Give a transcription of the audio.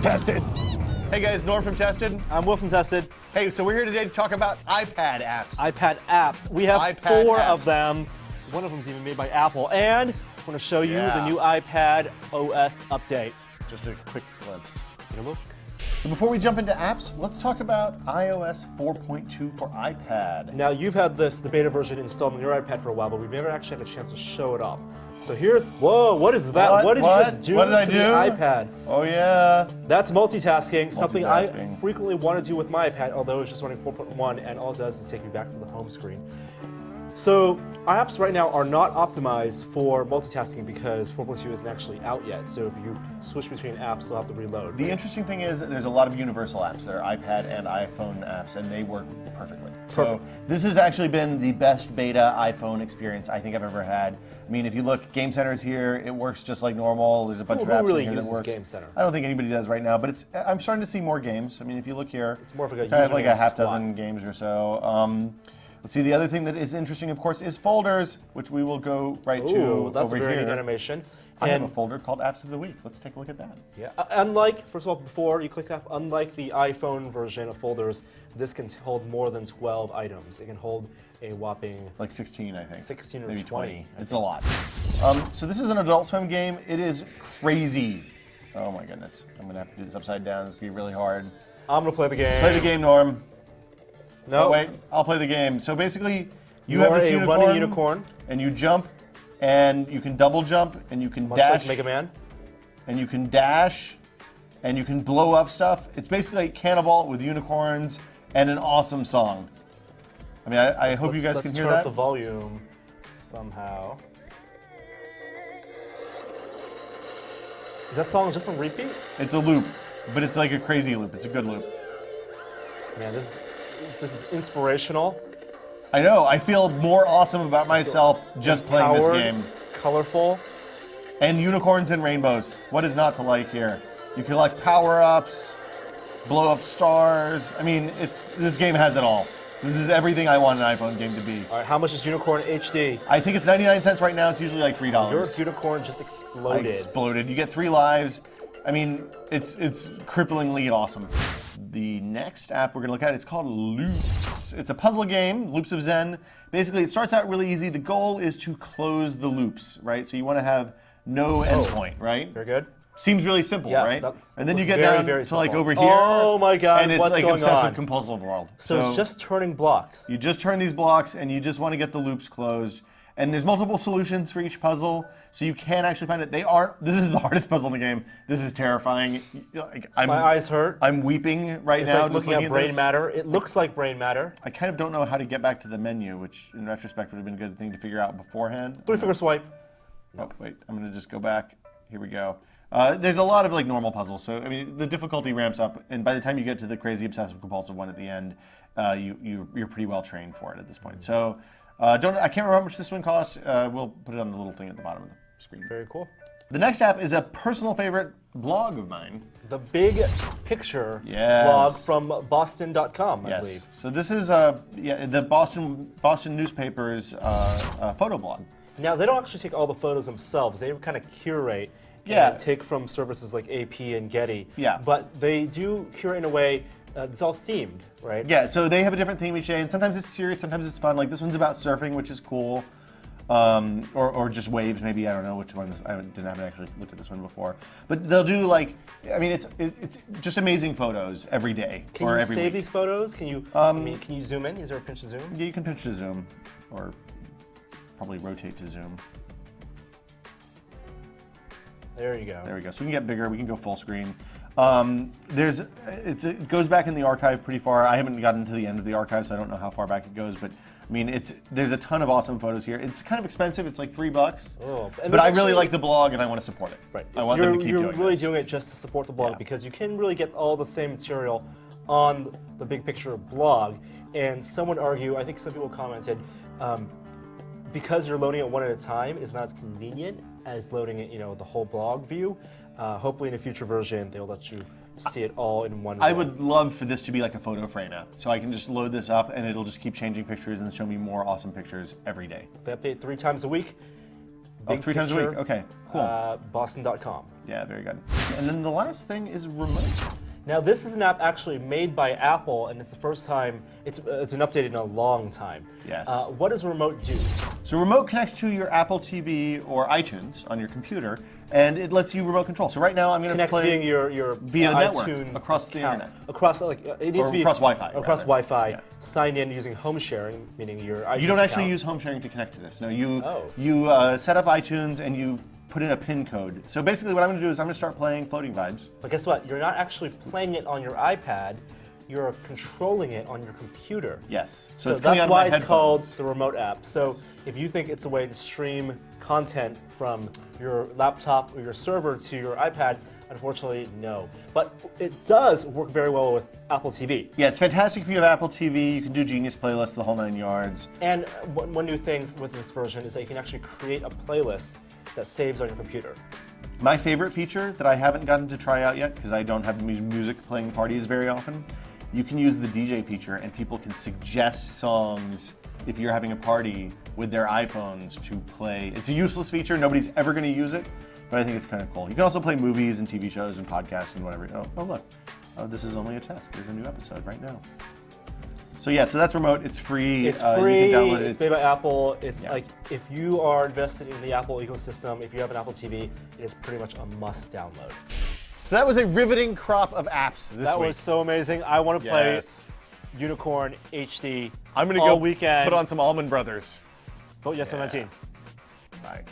Tested. Hey guys, Norm from Tested. I'm Will from Tested. Hey, so we're here today to talk about iPad apps. iPad apps. We have iPad 4 apps. of them. One of them's even made by Apple. And I'm going to show you the new iPad OS update. Just a quick glimpse. Take a look. So before we jump into apps, let's talk about iOS 4.2 for iPad. Now, you've had the beta version installed on your iPad for a while, but we've never actually had a chance to show it off. So here's, whoa, what is that? What did you just do What did I to do? the iPad? Oh yeah. That's multitasking, something I Multitasking. frequently want to do with my iPad, although it's just running 4.1, and all it does is take me back to the home screen. So apps right now are not optimized for multitasking because 4.2 isn't actually out yet. So if you switch between apps, you'll have to reload. The interesting thing is that there's a lot of universal apps. There are iPad and iPhone apps, and they work perfectly. So this has actually been the best beta iPhone experience I think I've ever had. I mean, if you look, Game Center's here. It works just like normal. There's a bunch of apps really in here that uses works. Game Center? I don't think anybody does right now, but I'm starting to see more games. I mean, if you look here, It's more of like a kind of like a username half swap. dozen games or so. Let's see, the other thing that is interesting, of course, is folders, which we will go right Ooh, to that's over a very here. neat animation. I have a And folder called Apps of the Week. Let's take a look at that. yeah, unlike, first of all, before you click that, unlike the iPhone version of folders, this can hold more than 12 items. It can hold a whopping Like 16, I think. 16 or maybe 20. It's a lot. So this is an Adult Swim game. It is crazy. Oh my goodness. I'm gonna have to do this upside down. It's gonna be really hard. I'm gonna play the game. Play the game, Norm. No, Oh, wait, I'll play the game. So basically, you you have are this a unicorn, running unicorn, and you jump, and you can double jump, and you can much dash, like Mega Man. and you can dash, and you can blow up stuff. It's basically like Cannonball with unicorns and an awesome song. I mean, I hope you guys can hear Let's turn up that. the volume somehow. Is that song just on repeat? It's a loop, but it's like a crazy loop. It's a good loop. Man, this is inspirational. I know. I feel more awesome about myself just playing this Empowered, game. colorful. And unicorns and rainbows. What is not to like here? You collect power-ups, blow up stars. I mean, this game has it all. This is everything I want an iPhone game to be. All right, how much is Unicorn HD? I think it's 99 cents right now. It's usually like $3. Your Unicorn just exploded. Exploded. You get 3 lives. I mean, it's cripplingly awesome. The next app we're gonna look at is called Loops. It's a puzzle game, Loops of Zen. Basically, it starts out really easy. The goal is to close the loops, right? So you want to have no endpoint, right? Very good. Seems really simple, Yes, right? that's And then you get very, down very to like simple. over here. Oh my God, And it's what's like going obsessive on? compulsive world. So it's just turning blocks. You just turn these blocks and you just want to get the loops closed. And there's multiple solutions for each puzzle, so you can actually find it. This is the hardest puzzle in the game. This is terrifying. Like, My eyes hurt. I'm weeping right It's now like just looking at brain this. matter. It looks like brain matter. I kind of don't know how to get back to the menu, which in retrospect would have been a good thing to figure out beforehand. 3-finger swipe. Oh, wait, I'm gonna just go back. Here we go. There's a lot of like normal puzzles, so I mean the difficulty ramps up, and by the time you get to the crazy obsessive compulsive one at the end, you're pretty well trained for it at this point. So I can't remember how much this one costs. We'll put it on the little thing at the bottom of the screen. Very cool. The next app is a personal favorite blog of mine. The Big Picture Yes. blog from Boston.com, I believe. So this is the Boston newspaper's photo blog. Now, they don't actually take all the photos themselves. They kind of curate Yeah. and take from services like AP and Getty. Yeah. But they do curate in a way that's all themed, right? Yeah, so they have a different theme each day, and sometimes it's serious, sometimes it's fun. Like this one's about surfing, which is cool, or just waves. Maybe I don't know which one. I haven't actually looked at this one before. But they'll do like, I mean, it's just amazing photos every day Can or you every save week. these photos? Can you? I mean, can you zoom in? Is there a pinch to zoom? Yeah, you can pinch to zoom, or probably rotate to zoom. There you go. There we go. So we can get bigger. We can go full screen. It goes back in the archive pretty far. I haven't gotten to the end of the archive, so I don't know how far back it goes. But I mean, there's a ton of awesome photos here. It's kind of expensive. It's like $3. Oh, and But I there's really actually- like the blog, and I want to support it. Right. I want them to keep You're doing really this. doing it just to support the blog Yeah. because you can really get all the same material on the Big Picture blog. And some would argue, I think some people commented, because you're loading it one at a time, it's not as convenient as loading it, the whole blog view. Hopefully in a future version, they'll let you see it all in one I go. would love for this to be like a photo frame app, so I can just load this up and it'll just keep changing pictures and show me more awesome pictures every day. They update 3 times a week. Oh, 3 times a week. Okay, cool. Boston.com. Yeah, very good. And then the last thing is remote. Now, this is an app actually made by Apple, and it's the first time it's been updated in a long time. Yes. What does Remote do? So remote connects to your Apple TV or iTunes on your computer, and it lets you remote control. So right now I'm going to Connects play via your via network iTunes across the account. internet. Across it needs Or to be across Wi-Fi, Across rather. Wi-Fi. Yeah. Signed in using home sharing, meaning your iTunes You don't actually account. use home sharing to connect to this. No, you Oh. set up iTunes and you put in a PIN code. So basically what I'm going to do is I'm going to start playing Floating Vibes. But guess what? You're not actually playing it on your iPad. You're controlling it on your computer. Yes. So it's coming that's out of why my it's called headphones. the Remote app. So if you think it's a way to stream content from your laptop or your server to your iPad, unfortunately, no. But it does work very well with Apple TV. Yeah, it's fantastic if you have Apple TV. You can do Genius playlists, the whole 9 yards. And one new thing with this version is that you can actually create a playlist that saves on your computer. My favorite feature that I haven't gotten to try out yet, because I don't have music playing parties very often, you can use the DJ feature and people can suggest songs if you're having a party with their iPhones to play. It's a useless feature, nobody's ever going to use it, but I think it's kind of cool. You can also play movies and TV shows and podcasts and whatever. Oh look, this is only a test. There's a new episode right now. So yeah, so that's remote. It's free. It's free. You can download it. It's made by Apple. It's Yeah. like if you are invested in the Apple ecosystem, if you have an Apple TV, it is pretty much a must download. So that was a riveting crop of apps this That week. was so amazing. I want to play Yes. Unicorn HD I'm gonna all go weekend. put on some Almond Brothers. Vote yes on Yeah. 19. Bye.